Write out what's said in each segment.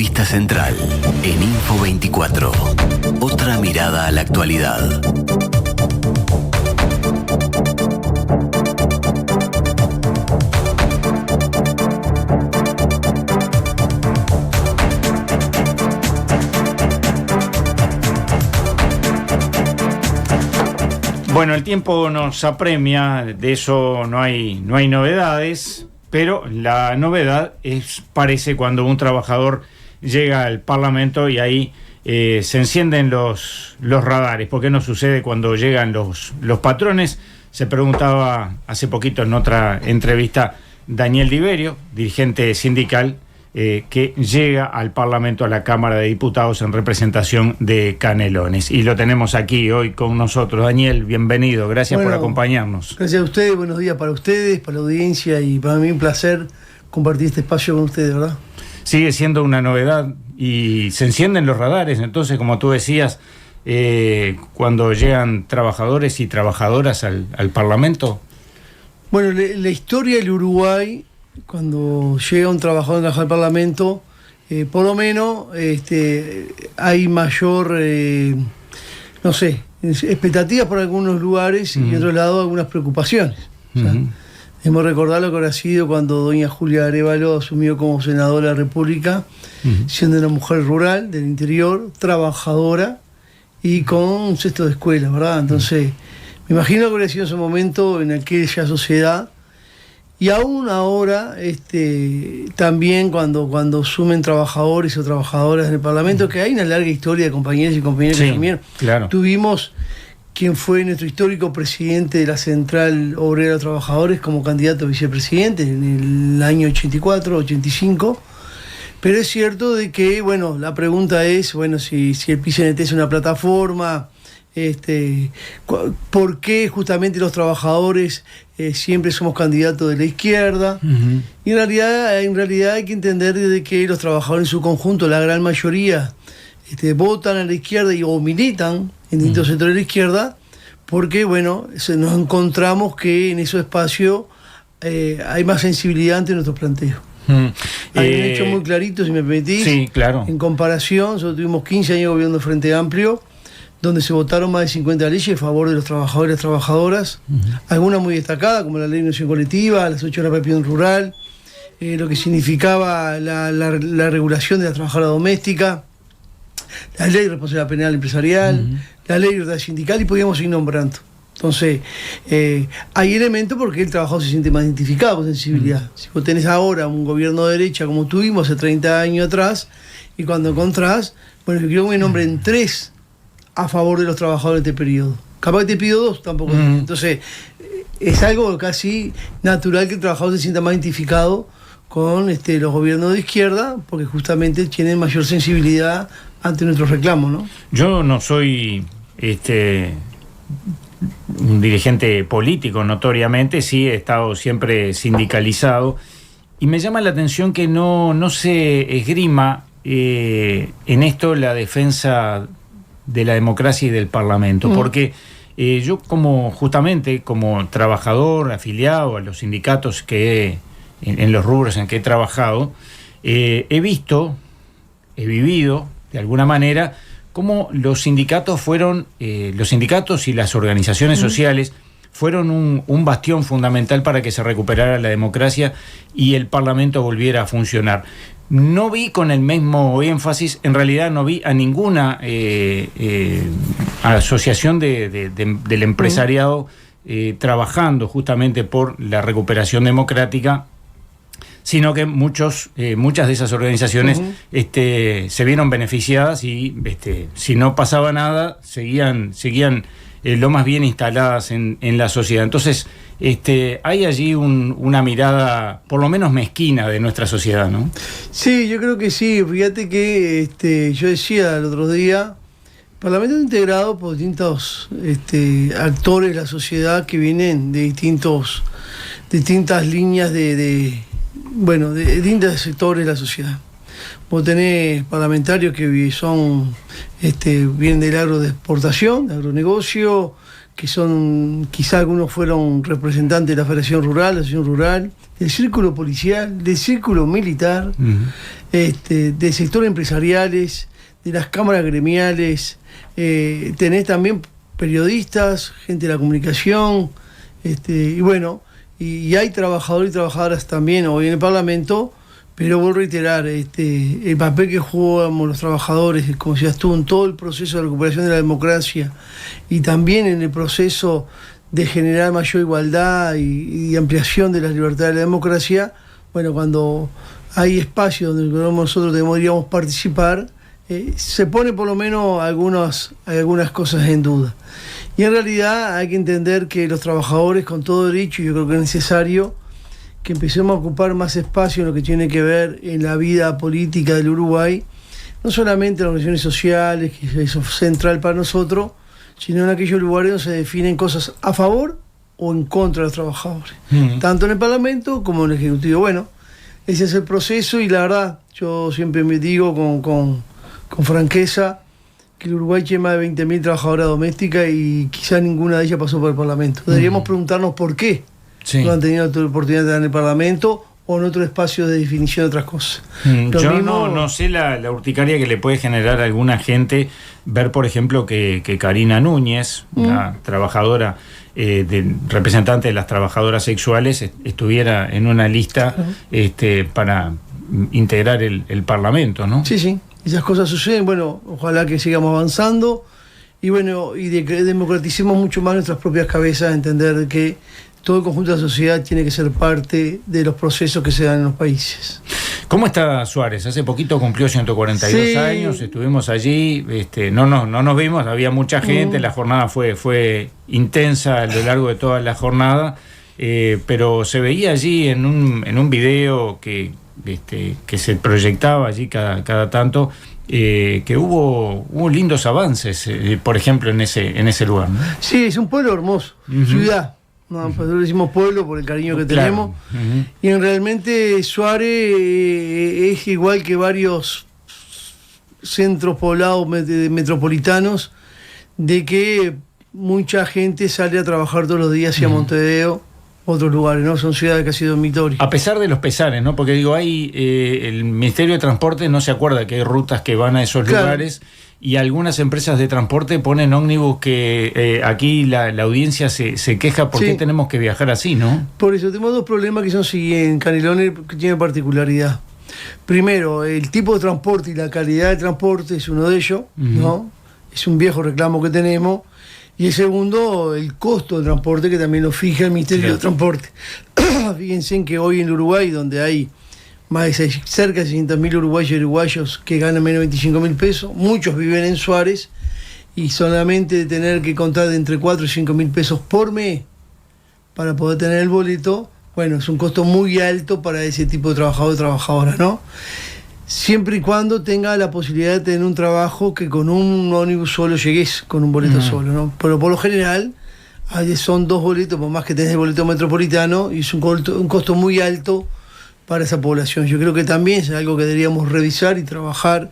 Entrevista central en Info 24. Otra mirada a la actualidad. Bueno, el tiempo nos apremia, de eso no hay novedades, pero la novedad parece cuando un trabajador llega al Parlamento y ahí se encienden los radares. ¿Por qué no sucede cuando llegan los patrones? Se preguntaba hace poquito en otra entrevista Daniel Diverio, dirigente sindical, que llega al Parlamento, a la Cámara de Diputados en representación de Canelones. Y lo tenemos aquí hoy con nosotros. Daniel, bienvenido, gracias por acompañarnos. Gracias a ustedes, buenos días para ustedes, para la audiencia, y para mí un placer compartir este espacio con ustedes, ¿verdad? Sigue siendo una novedad y se encienden los radares, entonces, como tú decías, cuando llegan trabajadores y trabajadoras al Parlamento. Bueno, la historia del Uruguay, cuando llega un trabajador al Parlamento, por lo menos hay mayor, expectativas por algunos lugares y en otro lado algunas preocupaciones. O sea, hemos recordado lo que habrá sido cuando doña Julia Arévalo asumió como senadora de la República, siendo una mujer rural, del interior, trabajadora y con un cesto de escuela, ¿verdad? Entonces, me imagino que habría sido ese momento en aquella sociedad. Y aún ahora, también cuando sumen trabajadores o trabajadoras en el Parlamento, que hay una larga historia de compañeros y compañeras que también tuvimos quien fue nuestro histórico presidente de la Central Obrera de Trabajadores como candidato a vicepresidente en el año 84, 85. Pero es cierto de que, bueno, la pregunta es, bueno, si el PCNT es una plataforma, ¿por qué justamente los trabajadores siempre somos candidatos de la izquierda? Y en realidad hay que entender de que los trabajadores en su conjunto, la gran mayoría, votan a la izquierda o militan en distintos sectores de la izquierda, porque bueno, nos encontramos que en esos espacios hay más sensibilidad ante nuestros planteos. Hay un hecho muy clarito, si me permitís. Sí, claro. En comparación, nosotros tuvimos 15 años gobierno de Frente Amplio, donde se votaron más de 50 leyes a favor de los trabajadores y las trabajadoras, algunas muy destacadas, como la ley de negociación colectiva, las 8 horas para el peón rural, lo que significaba la regulación de la trabajadora doméstica, la ley de responsabilidad penal empresarial, la ley de libertad sindical, y podíamos seguir nombrando. Entonces, hay elementos porque el trabajador se siente más identificado con sensibilidad. Si vos tenés ahora un gobierno de derecha como tuvimos hace 30 años atrás, y cuando encontrás, bueno, yo quiero que me nombren 3 a favor de los trabajadores de este periodo. Capaz que te pido 2, tampoco. Entonces, es algo casi natural que el trabajador se sienta más identificado con los gobiernos de izquierda, porque justamente tienen mayor sensibilidad ante nuestros reclamos, ¿no? Yo no soy un dirigente político, notoriamente, sí he estado siempre sindicalizado, y me llama la atención que no se esgrima en esto la defensa de la democracia y del Parlamento, porque yo justamente como trabajador afiliado a los sindicatos en los rubros en que he trabajado, he vivido de alguna manera cómo los sindicatos y las organizaciones sociales fueron un bastión fundamental para que se recuperara la democracia y el Parlamento volviera a funcionar. No vi con el mismo énfasis, en realidad no vi a ninguna asociación del empresariado trabajando justamente por la recuperación democrática, sino que muchas de esas organizaciones se vieron beneficiadas y si no pasaba nada, seguían lo más bien instaladas en la sociedad. Entonces, hay allí una mirada, por lo menos mezquina, de nuestra sociedad, ¿no? Sí, yo creo que sí. Fíjate que yo decía el otro día, el Parlamento es integrado por distintos actores de la sociedad que vienen de distintas líneas de distintos sectores de la sociedad. Vos tenés parlamentarios que son vienen del agro de exportación, de agronegocio, que son, quizá algunos fueron representantes de la Federación Rural, la Asociación Rural, del círculo policial, del círculo militar, de sectores empresariales, de las cámaras gremiales, tenés también periodistas, gente de la comunicación, y bueno, y hay trabajadores y trabajadoras también hoy en el Parlamento, pero voy a reiterar, el papel que jugamos los trabajadores, como decías tú, en todo el proceso de recuperación de la democracia y también en el proceso de generar mayor igualdad y ampliación de las libertades de la democracia, bueno, cuando hay espacios donde nosotros deberíamos participar, se pone por lo menos algunas cosas en duda. Y en realidad hay que entender que los trabajadores, con todo derecho, yo creo que es necesario que empecemos a ocupar más espacio en lo que tiene que ver en la vida política del Uruguay, no solamente en las organizaciones sociales, que eso es central para nosotros, sino en aquellos lugares donde se definen cosas a favor o en contra de los trabajadores, tanto en el Parlamento como en el Ejecutivo. Bueno, ese es el proceso y la verdad, yo siempre me digo con franqueza que el Uruguay tiene más de 20.000 trabajadoras domésticas y quizá ninguna de ellas pasó por el Parlamento. Deberíamos preguntarnos por qué no han tenido la oportunidad de estar en el Parlamento o en otro espacio de definición de otras cosas. Yo no sé la urticaria que le puede generar a alguna gente ver, por ejemplo, que Karina Núñez, una trabajadora, representante de las trabajadoras sexuales, estuviera en una lista para integrar el Parlamento, ¿no? Sí, esas cosas suceden. Bueno, ojalá que sigamos avanzando y bueno, y de que democraticemos mucho más nuestras propias cabezas, entender que todo el conjunto de la sociedad tiene que ser parte de los procesos que se dan en los países. ¿Cómo está Suárez? Hace poquito cumplió 142 años, estuvimos allí, no nos vimos, había mucha gente, la jornada fue intensa a lo largo de toda la jornada, pero se veía allí en un video que se proyectaba allí cada tanto, que hubo lindos avances, por ejemplo, en ese lugar, ¿no? Sí, es un pueblo hermoso, ciudad. No, pues nosotros decimos pueblo por el cariño que tenemos. Y realmente Suárez es igual que varios centros poblados metropolitanos, de que mucha gente sale a trabajar todos los días hacia Montevideo, otros lugares, ¿no? Son ciudades casi dormitorias. A pesar de los pesares, ¿no? Porque digo, el Ministerio de Transporte no se acuerda que hay rutas que van a esos lugares. Y algunas empresas de transporte ponen ómnibus que aquí la audiencia se queja por qué tenemos que viajar así, ¿no? Por eso tenemos dos problemas que son siguientes. Canelones que tiene particularidad. Primero, el tipo de transporte y la calidad de transporte es uno de ellos, ¿no? Es un viejo reclamo que tenemos. Y el segundo, el costo del transporte, que también lo fija el Ministerio de Transporte. Fíjense en que hoy en Uruguay, donde hay más de cerca de 600.000 uruguayos que ganan menos de 25.000 pesos. Muchos viven en Suárez y solamente tener que contar de entre 4 y 5.000 pesos por mes para poder tener el boleto, bueno, es un costo muy alto para ese tipo de trabajador o trabajadora, ¿no? Siempre y cuando tenga la posibilidad de tener un trabajo que con un ómnibus solo llegues con un boleto solo, ¿no? Pero por lo general son 2 boletos, por más que tenés el boleto metropolitano, y es un costo muy alto para esa población. Yo creo que también es algo que deberíamos revisar y trabajar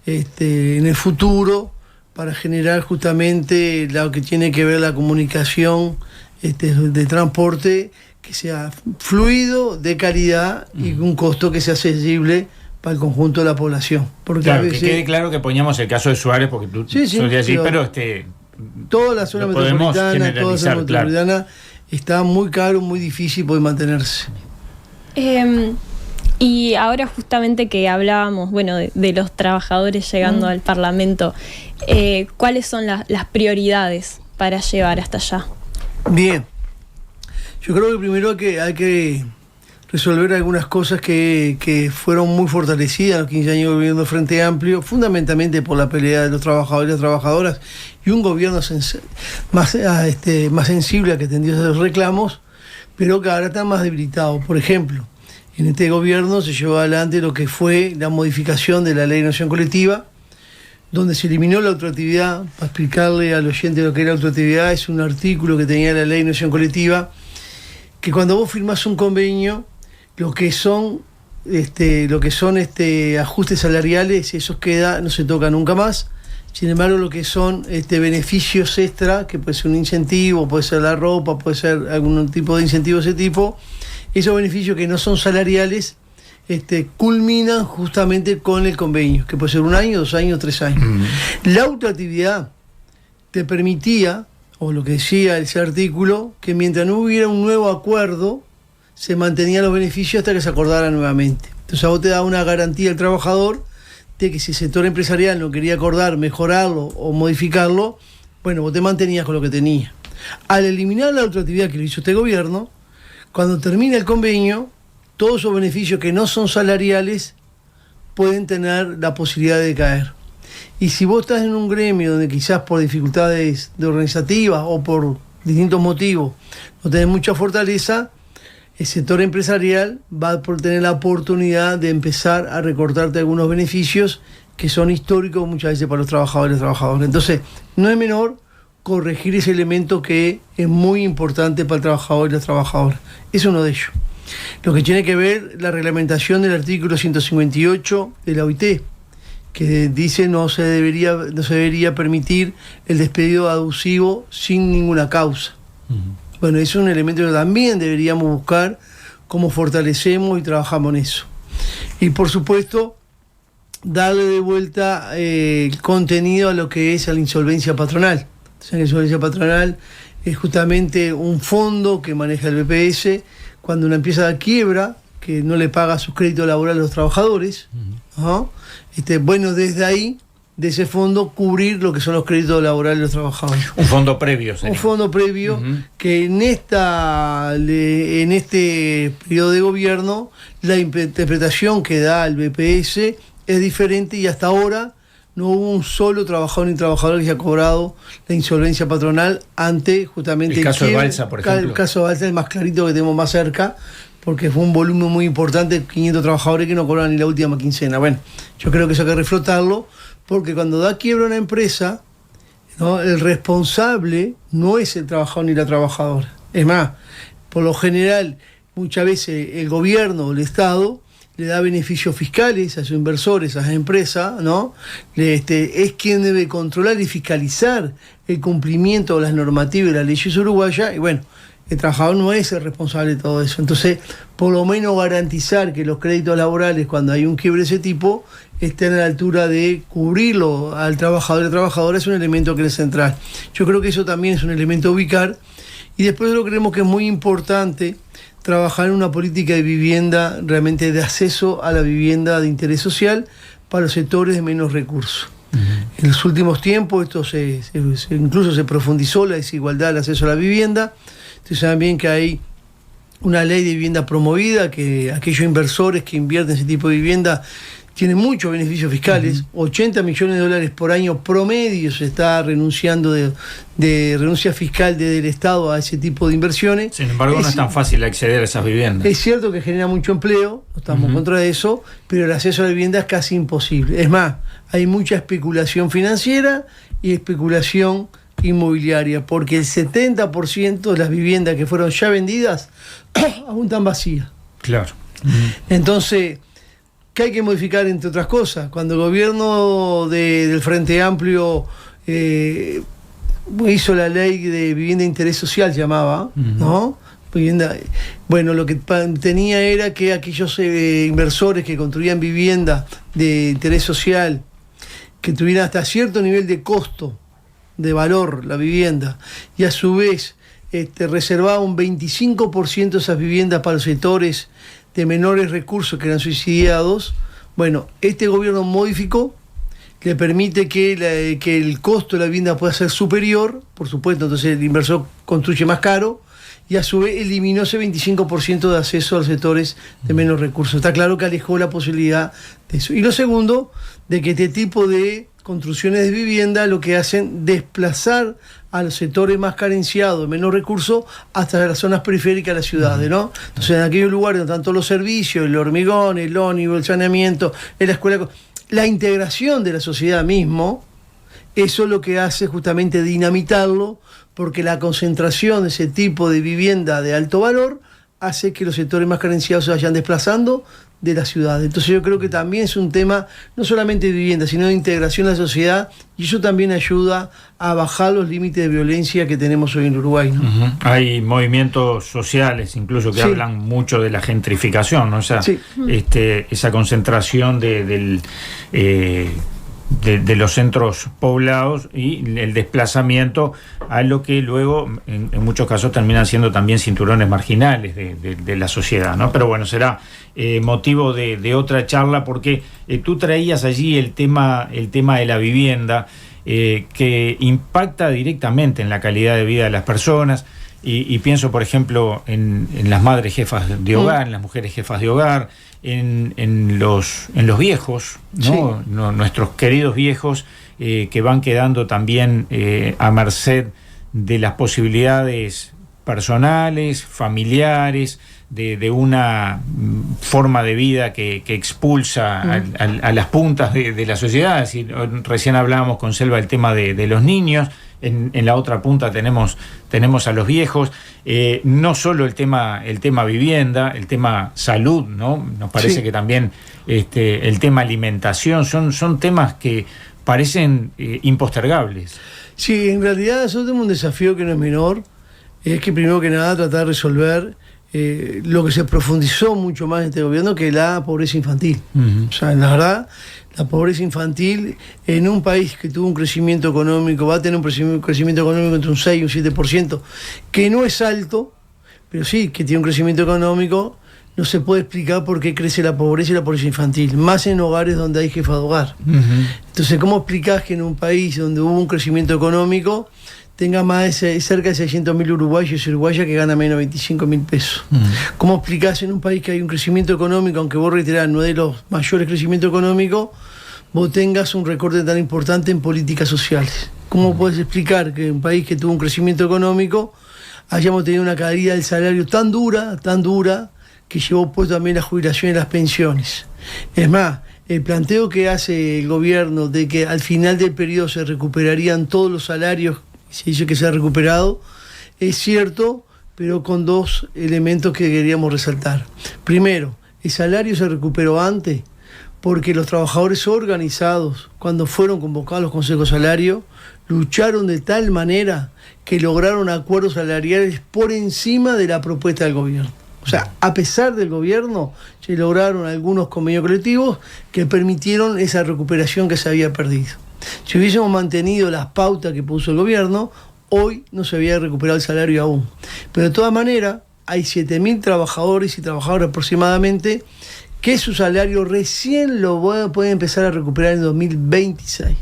en el futuro para generar justamente lo que tiene que ver la comunicación de transporte, que sea fluido, de calidad y un costo que sea accesible para el conjunto de la población. Porque claro, a veces, que quede claro que poníamos el caso de Suárez, porque tú sos de allí, pero toda la zona metropolitana, está muy caro, muy difícil poder mantenerse. Y ahora justamente que hablábamos, bueno, de los trabajadores llegando al Parlamento, ¿cuáles son las prioridades para llevar hasta allá? Bien, yo creo que primero hay que resolver algunas cosas que fueron muy fortalecidas en los 15 años de gobierno del Frente Amplio, fundamentalmente por la pelea de los trabajadores y las trabajadoras, y un gobierno más sensible a que atendió esos reclamos, pero que ahora está más debilitado. Por ejemplo, en este gobierno se llevó adelante lo que fue la modificación de la Ley de Negociación Colectiva, donde se eliminó la autoactividad. Para explicarle al oyente lo que era la autoactividad, es un artículo que tenía la Ley de Negociación Colectiva, que cuando vos firmás un convenio, lo que son ajustes salariales, esos no se toca nunca más, Sin embargo, lo que son beneficios extra, que puede ser un incentivo, puede ser la ropa, puede ser algún tipo de incentivo de ese tipo, esos beneficios que no son salariales, culminan justamente con el convenio, que puede ser 1 año, 2 años, 3 años. La autoactividad te permitía, o lo que decía ese artículo, que mientras no hubiera un nuevo acuerdo, se mantenían los beneficios hasta que se acordara nuevamente. Entonces a vos te da una garantía al trabajador de que si el sector empresarial no quería acordar, mejorarlo o modificarlo, bueno, vos te mantenías con lo que tenías. Al eliminar la autoactividad que lo hizo este gobierno, cuando termina el convenio, todos esos beneficios que no son salariales pueden tener la posibilidad de caer. Y si vos estás en un gremio donde quizás por dificultades organizativas o por distintos motivos no tenés mucha fortaleza, el sector empresarial va a tener la oportunidad de empezar a recortarte algunos beneficios que son históricos muchas veces para los trabajadores y trabajadoras. Entonces, no es menor corregir ese elemento que es muy importante para el trabajador y las trabajadoras. Es uno de ellos. Lo que tiene que ver la reglamentación del artículo 158 de la OIT, que dice no se debería permitir el despido abusivo sin ninguna causa. Bueno, es un elemento que también deberíamos buscar cómo fortalecemos y trabajamos en eso. Y por supuesto, darle de vuelta el contenido a lo que es la insolvencia patronal. O sea, la insolvencia patronal es justamente un fondo que maneja el BPS cuando una empresa da quiebra, que no le paga sus créditos laborales a los trabajadores. ¿No? Bueno, desde ahí, de ese fondo, cubrir lo que son los créditos laborales de los trabajadores. Un fondo previo, sería. Un fondo previo que en este periodo de gobierno la interpretación que da el BPS es diferente y hasta ahora no hubo un solo trabajador ni trabajador que haya cobrado la insolvencia patronal ante justamente el caso de Balsa, por ejemplo. El caso de Balsa es el más clarito que tenemos más cerca, porque fue un volumen muy importante, 500 trabajadores que no cobraban ni la última quincena. Bueno, yo creo que eso hay que reflotarlo, porque cuando da quiebra una empresa, ¿no?, el responsable no es el trabajador ni la trabajadora. Es más, por lo general, muchas veces el gobierno o el Estado le da beneficios fiscales a sus inversores, a esa empresa, ¿no? Es quien debe controlar y fiscalizar el cumplimiento de las normativas y las leyes uruguayas, y bueno, el trabajador no es el responsable de todo eso. Entonces, por lo menos garantizar que los créditos laborales, cuando hay un quiebre de ese tipo, estén a la altura de cubrirlo al trabajador y a la trabajadora, es un elemento que es central. Yo creo que eso también es un elemento a ubicar. Y después lo creemos que es muy importante trabajar en una política de vivienda, realmente de acceso a la vivienda de interés social para los sectores de menos recursos. En los últimos tiempos esto incluso se profundizó la desigualdad del acceso a la vivienda. Ustedes saben bien que hay una ley de vivienda promovida, que aquellos inversores que invierten en ese tipo de vivienda tienen muchos beneficios fiscales. 80 millones de dólares por año promedio se está renunciando de renuncia fiscal desde el Estado a ese tipo de inversiones. Sin embargo, no es tan fácil acceder a esas viviendas. Es cierto que genera mucho empleo, no estamos contra de eso, pero el acceso a la vivienda es casi imposible. Es más, hay mucha especulación financiera y especulación inmobiliaria, porque el 70% de las viviendas que fueron ya vendidas aún están vacías. Claro. Entonces, ¿qué hay que modificar, entre otras cosas? Cuando el gobierno del Frente Amplio hizo la ley de vivienda de interés social, llamaba, ¿no? Bueno, lo que tenía era que aquellos inversores que construían vivienda de interés social, que tuvieran hasta cierto nivel de costo, de valor la vivienda, y a su vez reservaba un 25% de esas viviendas para los sectores de menores recursos que eran subsidiados. Bueno, este gobierno modificó, le permite que el costo de la vivienda pueda ser superior, por supuesto, entonces el inversor construye más caro, y a su vez eliminó ese 25% de acceso a los sectores de menos recursos. Está claro que alejó la posibilidad de eso. Y lo segundo, de que este tipo de construcciones de vivienda lo que hacen desplazar a los sectores más carenciados, de menos recursos, hasta las zonas periféricas de las ciudades, ¿no? Entonces, en aquellos lugares donde están todos los servicios, el hormigón, el ómnibus, el saneamiento, la escuela, la integración de la sociedad mismo, eso es lo que hace justamente dinamitarlo, porque la concentración de ese tipo de vivienda de alto valor hace que los sectores más carenciados se vayan desplazando de la ciudad. Entonces yo creo que también es un tema no solamente de vivienda, sino de integración a la sociedad, y eso también ayuda a bajar los límites de violencia que tenemos hoy en Uruguay, ¿no? Uh-huh. Hay movimientos sociales incluso que hablan mucho de la gentrificación, ¿no? O sea, esa concentración de los centros poblados y el desplazamiento a lo que luego en muchos casos terminan siendo también cinturones marginales de la sociedad, ¿no? Pero bueno, será motivo de otra charla, porque tú traías allí el tema de la vivienda, que impacta directamente en la calidad de vida de las personas, y pienso por ejemplo en las madres jefas de hogar, en las mujeres jefas de hogar, en los viejos, ¿no? Sí. Nuestros queridos viejos, que van quedando también a merced de las posibilidades personales, familiares, de una forma de vida que expulsa a las puntas de la sociedad. Es decir, recién hablábamos con Selva el tema de los niños. En la otra punta tenemos a los viejos, no solo el tema vivienda, el tema salud, ¿no? Nos parece que también el tema alimentación son temas que parecen impostergables. Sí, en realidad nosotros tenemos un desafío que no es menor, es que primero que nada tratar de resolver lo que se profundizó mucho más en este gobierno, que es la pobreza infantil. O sea, la verdad, la pobreza infantil en un país que tuvo un crecimiento económico, va a tener un crecimiento económico entre un 6 y un 7%, que no es alto, pero sí que tiene un crecimiento económico. No se puede explicar por qué crece la pobreza y la pobreza infantil, más en hogares donde hay jefa de hogar. Entonces, ¿cómo explicás que en un país donde hubo un crecimiento económico tenga más de cerca de 600.000 uruguayos y uruguayas que ganan menos de 25.000 pesos? ¿Cómo explicás en un país que hay un crecimiento económico, aunque vos reiterás, no es de los mayores crecimientos económicos, vos tengas un recorte tan importante en políticas sociales? ¿Cómo podés explicar que en un país que tuvo un crecimiento económico hayamos tenido una caída del salario tan dura, que llevó pues también la jubilación y las pensiones? Es más, el planteo que hace el gobierno de que al final del periodo se recuperarían todos los salarios, se dice que se ha recuperado, es cierto, pero con dos elementos que queríamos resaltar. Primero, el salario se recuperó antes porque los trabajadores organizados, cuando fueron convocados a los consejos salarios, lucharon de tal manera que lograron acuerdos salariales por encima de la propuesta del gobierno. O sea, a pesar del gobierno, se lograron algunos convenios colectivos que permitieron esa recuperación que se había perdido. Si hubiésemos mantenido las pautas que puso el gobierno, hoy no se había recuperado el salario aún. Pero de todas maneras, hay 7.000 trabajadores y trabajadoras aproximadamente que su salario recién lo pueden empezar a recuperar en 2026.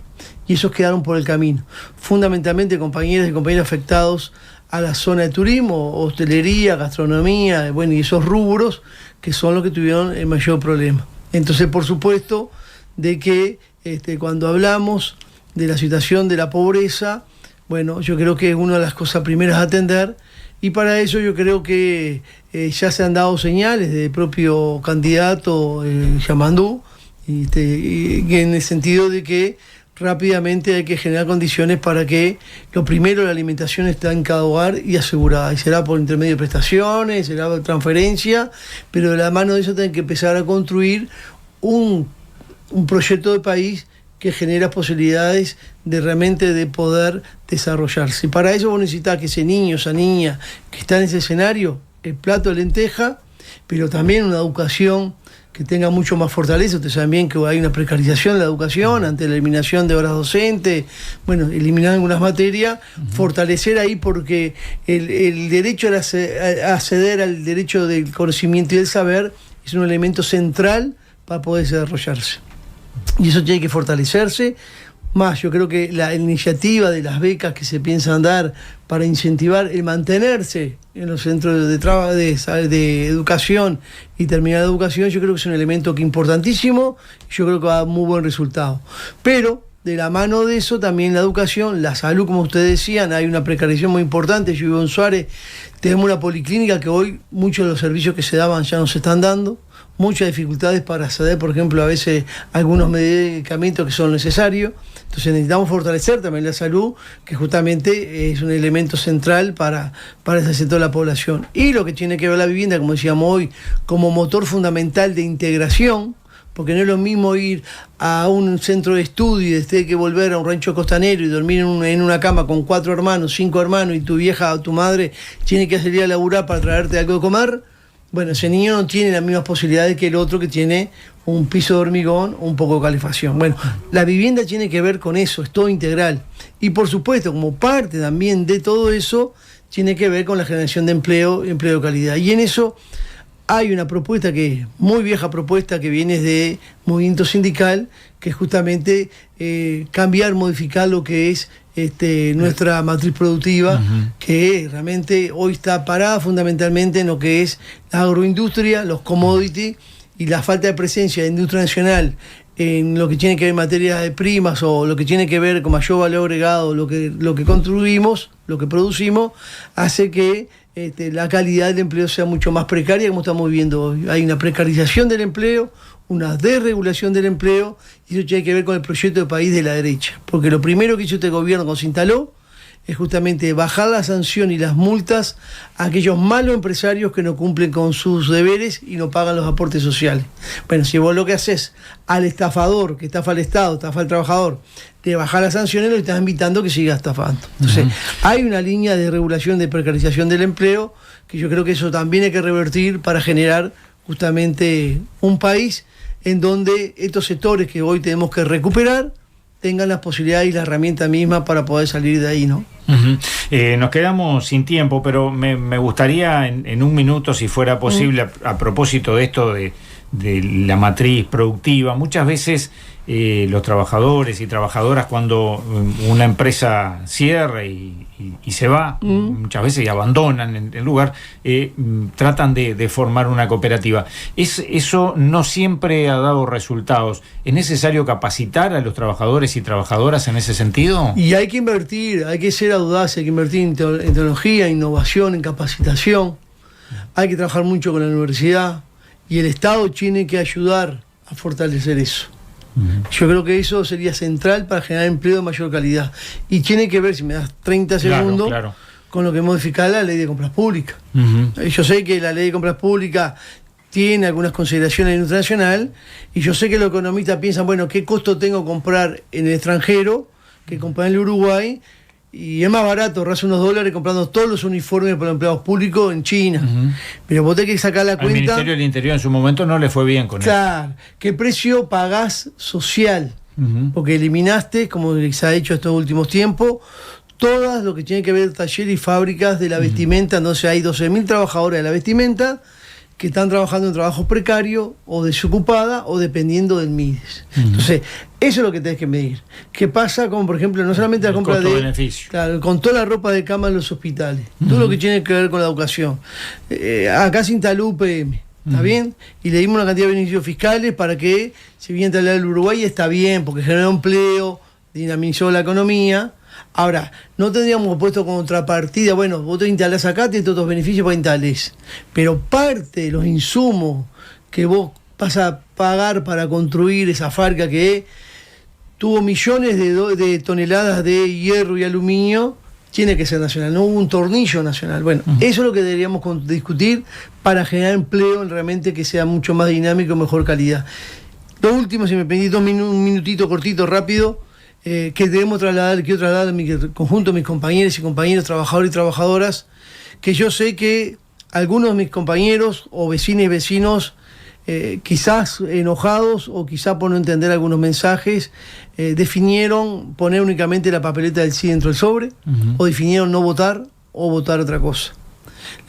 Y esos quedaron por el camino. Fundamentalmente compañeras y compañeros afectados a la zona de turismo, hostelería, gastronomía, bueno, y esos rubros que son los que tuvieron el mayor problema. Entonces, por supuesto, de que cuando hablamos de la situación de la pobreza, bueno, yo creo que es una de las cosas primeras a atender, y para eso yo creo que ya se han dado señales del propio candidato Yamandú, y en el sentido de que rápidamente hay que generar condiciones para que lo primero, la alimentación esté en cada hogar y asegurada, y será por intermedio de prestaciones, será por transferencia, pero de la mano de eso tienen que empezar a construir un proyecto de país que genera posibilidades de realmente de poder desarrollarse. Y para eso vos necesitas que ese niño, esa niña que está en ese escenario, el plato de lenteja, pero también una educación que tenga mucho más fortaleza. Ustedes saben bien que hay una precarización de la educación ante la eliminación de horas docentes, bueno, eliminar algunas materias, fortalecer ahí, porque el derecho a acceder al derecho del conocimiento y del saber es un elemento central para poder desarrollarse. Y eso tiene que fortalecerse. Más, yo creo que la iniciativa de las becas que se piensan dar para incentivar el mantenerse en los centros de educación y terminar la educación, yo creo que es un elemento que importantísimo, yo creo que va a dar muy buen resultado. Pero de la mano de eso también la educación, la salud, como ustedes decían, hay una precarización muy importante. Yo vivo en Suárez, tenemos una policlínica que hoy muchos de los servicios que se daban ya no se están dando. muchas dificultades para acceder, por ejemplo, a veces algunos medicamentos que son necesarios. Entonces necesitamos fortalecer también la salud, que justamente es un elemento central para ese sector de la población. Y lo que tiene que ver la vivienda, como decíamos hoy, como motor fundamental de integración, porque no es lo mismo ir a un centro de estudio y después que volver a un rancho costanero y dormir en una cama con 4 hermanos, 5 hermanos, y tu vieja o tu madre tiene que salir a laburar para traerte algo de comer. Bueno, ese niño no tiene las mismas posibilidades que el otro que tiene un piso de hormigón o un poco de calefacción. Bueno, la vivienda tiene que ver con eso, es todo integral. Y por supuesto, como parte también de todo eso, tiene que ver con la generación de empleo de calidad. Y en eso hay una propuesta muy vieja propuesta, que viene de movimiento sindical, que es justamente cambiar, modificar lo que es nuestra matriz productiva, que realmente hoy está parada fundamentalmente en lo que es la agroindustria, los commodities, y la falta de presencia de industria nacional en lo que tiene que ver materias de primas o lo que tiene que ver con mayor valor agregado, lo que construimos, lo que producimos, hace que la calidad del empleo sea mucho más precaria, como estamos viviendo hoy. Hay una precarización del empleo, una desregulación del empleo, y eso tiene que ver con el proyecto de país de la derecha. Porque lo primero que hizo este gobierno cuando se instaló es justamente bajar la sanción y las multas a aquellos malos empresarios que no cumplen con sus deberes y no pagan los aportes sociales. Bueno, si vos lo que haces al estafador, que estafa al Estado, estafa al trabajador, de bajar las sanciones, lo estás invitando a que siga estafando. Entonces, hay una línea de regulación, de precarización del empleo, que yo creo que eso también hay que revertir para generar justamente un país en donde estos sectores que hoy tenemos que recuperar tengan las posibilidades y la herramienta misma para poder salir de ahí, ¿no? Nos quedamos sin tiempo, pero me gustaría en un minuto, si fuera posible, a propósito de esto de la matriz productiva. Muchas veces los trabajadores y trabajadoras, cuando una empresa cierra y se va, muchas veces y abandonan el lugar, tratan de formar una cooperativa. Eso no siempre ha dado resultados. ¿Es necesario capacitar a los trabajadores y trabajadoras en ese sentido? Y hay que invertir, hay que ser audaz, hay que invertir en tecnología, innovación, en capacitación. Hay que trabajar mucho con la universidad, y el Estado tiene que ayudar a fortalecer eso. Yo creo que eso sería central para generar empleo de mayor calidad. Y tiene que ver, si me das 30 segundos, claro, con lo que modifica la ley de compras públicas. Yo sé que la ley de compras públicas tiene algunas consideraciones en internacional, y yo sé que los economistas piensan, bueno, ¿qué costo tengo comprar en el extranjero que comprar en el Uruguay? Y es más barato ahorrarse unos dólares comprando todos los uniformes para los empleados públicos en China. Pero vos tenés que sacar la cuenta. Al Ministerio del Interior en su momento no le fue bien con eso. Claro, ¿qué precio pagás social? Porque eliminaste, como se ha hecho estos últimos tiempos, todas lo que tiene que ver talleres y fábricas de la vestimenta. Entonces hay 12.000 trabajadores de la vestimenta que están trabajando en trabajos precarios o desocupada o dependiendo del MIDES. Entonces, eso es lo que tenés que medir. ¿Qué pasa con, por ejemplo, no solamente la compra de... beneficio. Claro, con toda la ropa de cama en los hospitales, todo lo que tiene que ver con la educación. Acá se instaló UPM, ¿está bien? Y le dimos una cantidad de beneficios fiscales para que se viene a instalar el Uruguay, y está bien, porque generó empleo, dinamizó la economía. Ahora, no tendríamos puesto contrapartida, bueno, vos te instalás acá, tienes todos los beneficios para instales, pero parte de los insumos que vos vas a pagar para construir esa fábrica que tuvo millones de toneladas de hierro y aluminio, tiene que ser nacional, no hubo un tornillo nacional. Bueno, eso es lo que deberíamos discutir para generar empleo realmente que sea mucho más dinámico y mejor calidad. Lo último, si me pedís un minutito cortito, rápido, que quiero trasladar a mi conjunto, mis compañeros y compañeros, trabajadores y trabajadoras, que yo sé que algunos de mis compañeros o vecinos y vecinos, quizás enojados o quizás por no entender algunos mensajes, definieron poner únicamente la papeleta del sí dentro del sobre, o definieron no votar o votar otra cosa.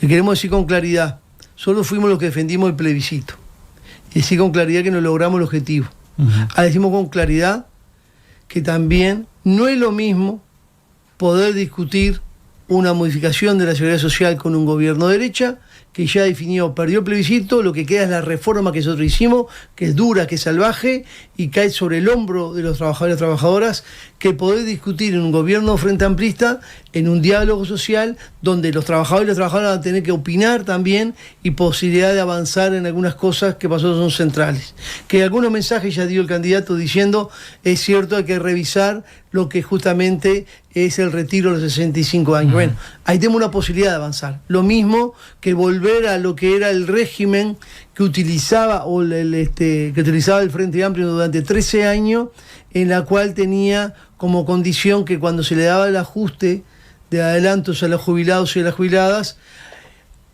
Le queremos decir con claridad, solo fuimos los que defendimos el plebiscito, y decir con claridad que no logramos el objetivo. Ahora decimos con claridad que también no es lo mismo poder discutir una modificación de la seguridad social con un gobierno de derecha que ya definió, perdió el plebiscito, lo que queda es la reforma que nosotros hicimos, que es dura, que es salvaje, y cae sobre el hombro de los trabajadores y trabajadoras, que poder discutir en un gobierno frente amplista, en un diálogo social, donde los trabajadores y las trabajadoras van a tener que opinar también, y posibilidad de avanzar en algunas cosas que para nosotros son centrales. Que algunos mensajes ya dio el candidato diciendo, es cierto, hay que revisar lo que justamente es el retiro de los 65 años. Bueno, ahí tenemos una posibilidad de avanzar. Lo mismo que volver a lo que era el régimen que utilizaba que utilizaba el Frente Amplio durante 13 años, en la cual tenía como condición que cuando se le daba el ajuste de adelantos a los jubilados y a las jubiladas,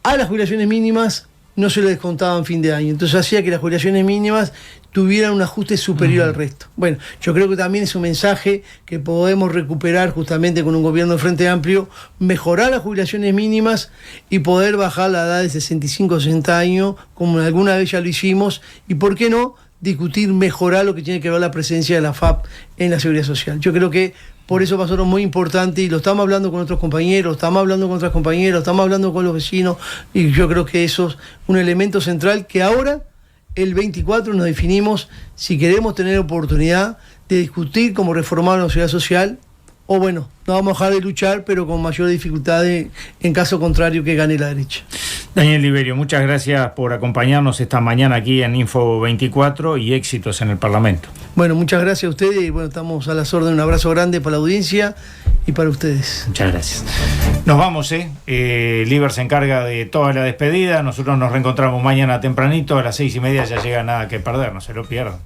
a las jubilaciones mínimas no se le descontaban fin de año. Entonces hacía que las jubilaciones mínimas tuvieran un ajuste superior al resto. Bueno, yo creo que también es un mensaje que podemos recuperar justamente con un gobierno de Frente Amplio, mejorar las jubilaciones mínimas y poder bajar la edad de 65 a 60 años, como alguna vez ya lo hicimos, y por qué no discutir, mejorar lo que tiene que ver la presencia de la FAP en la Seguridad Social. Yo creo que por eso pasó algo muy importante y lo estamos hablando con otros compañeros, estamos hablando con otras compañeras, estamos hablando con los vecinos, y yo creo que eso es un elemento central que ahora, el 24, nos definimos si queremos tener oportunidad de discutir cómo reformar la Seguridad Social, o bueno, no vamos a dejar de luchar, pero con mayor dificultad en caso contrario que gane la derecha. Daniel Liberio, muchas gracias por acompañarnos esta mañana aquí en Info 24 y éxitos en el Parlamento. Bueno, muchas gracias a ustedes y bueno, estamos a las órdenes. Un abrazo grande para la audiencia y para ustedes. Muchas gracias. Nos vamos, Liber se encarga de toda la despedida. Nosotros nos reencontramos mañana tempranito a las 6:30. Ya llega Nada que Perder, no se lo pierdan.